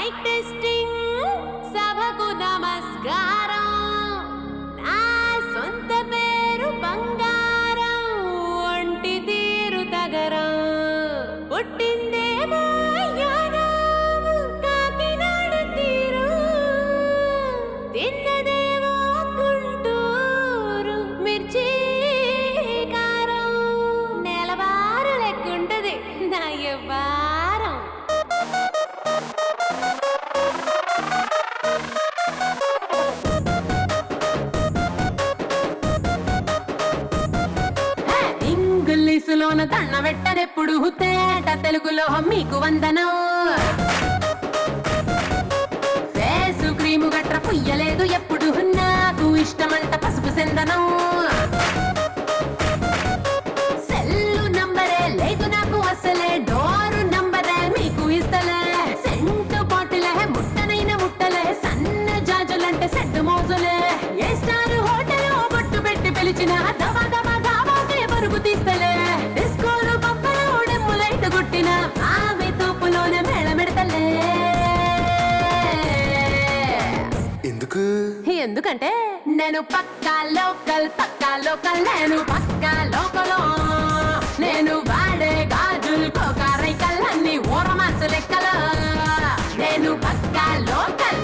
mic testing సభకు నమస్కారం నా సొంత పేరు బంగారం ఒంటి తీరు తగరం పుట్టిందేమో యానాము కాకినాడ తీరు తిన్నదేమో గుంటూరు మిర్చి కారం నెలవారు లెక్కుంటది నా యవ్వారం ఇంగ్లీషులోన దండ పెట్టనెప్పుడు తేట తెలుగులో మీకు వందనం ఫేసు క్రీము గట్ర పుయ్యలేదు ఎప్పుడు నాకు ఇష్టమంట పసుపు సెందనం సెల్లు నంబరే లేదు నాకు అసలే డోరు నంబరే మీకు ఇస్తలే సెంటు బాటిలే ముట్టనైన ముట్టలే సన్న జాజులంటే సెడ్డు మోజులే ఏ స్టార్ హోటల్ బొట్టు పెట్టి పిలిచిన దవా దవా దావాకే పరుగు తీస్తలే డిస్కోలు పప్పలు డెమ్ములైట్ గుట్టిన ఆమె తూపులోనే మేళమెడతలే ఎందుకంటే నేను పక్కా లోకల్ నేను పక్కా లోకలో నేను వాడే గాజులు కోకారైకల్ అన్ని ఓరమాసు లెక్కలో నేను పక్కా లోకల్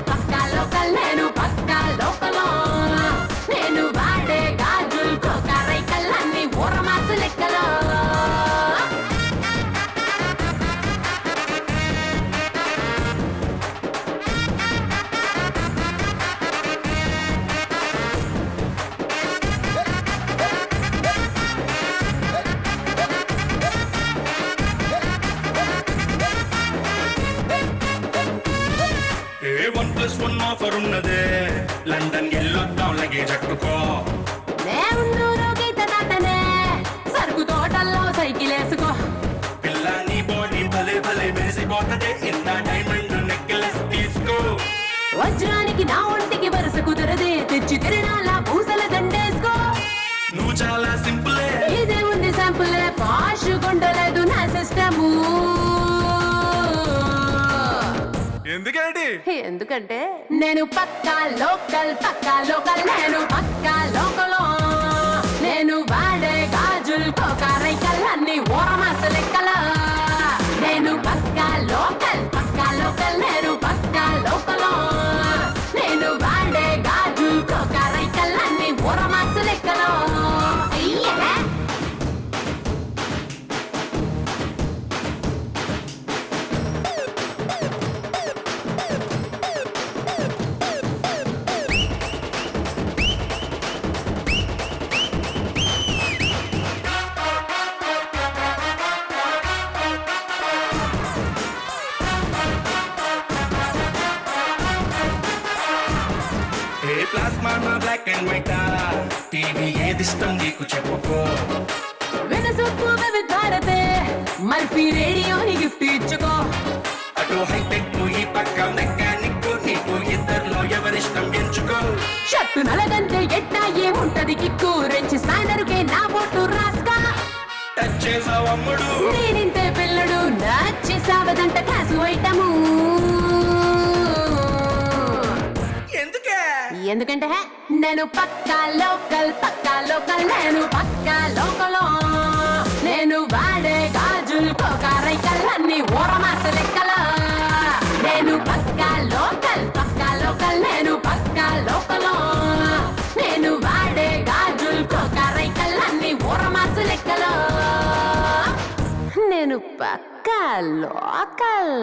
నేను పక్కా లోకలో నేను వాడే గాజులు కోకారైకల్ అన్ని ఓరమాసు లెక్కలో +1 ఆఫర్ ఉన్నదే లండన్ ఎల్లొద్దాం లగేజ్ అట్టుకో నేనున్నూరు గీత దాటనే సరుకు తోటల్లో సైకిల్ వేసుకో పిల్ల నీ బాడీ భలే భలే మెరిసిపోతదే ఇంత డైమండ్ నెక్లెస్ తీసుకో వజ్రానికి నా ఒంటికి వరుస కుదరదే తెచ్చి తిరణాల పూసల దండేసుకో నువ్వు చాలా సింపులే ఇదే ఉంది శాంపులే పాష్ కొండలేదు నా సిస్టము ఎందుకంటే నేను పక్కా లోకల్ నేను పక్కా లోకలో నేను వాడే గాజులు కోకారైకల్ అన్ని ఓరమాస లెక్కల నేను పక్కా లోకల్ నేను పక్కా లోకలో నేను వాడే గాజులు కోకారైకల్ అన్ని ఓరమాస లెక్కలో plasma black and white TV ఏదిష్టం నీకు చెప్పుకో వినసొప్పు వివిధ భారతే మర్ఫీ రేడియోని గిఫ్ట్ ఇచ్చుకో అటు హైటెక్ ఈ పక్క మెకానిక్ నీకు ఇద్దర్లో ఎవరిష్టం ఎంచుకో షర్టు నలగంటే ఎట్టా ఏముంటది కిక్కు రెంచి స్పానరుకే నా బొట్టు రాస్కా టచ్ చేసావు అమ్ముడు నేనింతే పిల్లడు నచ్చేసావదంట కాసు ఐటము ఎందుకంటే నేను పక్కా లోకల్ నేను పక్కా లోకలో నేను వాడే గాజులు కోకారైకల్ అన్ని ఓరమాస లెక్కల నేను పక్కా లోకల్ నేను పక్కా లోకలో నేను వాడే గాజులు కోకారైకల్ అన్ని ఓరమాస లెక్కలో నేను పక్కా లోకల్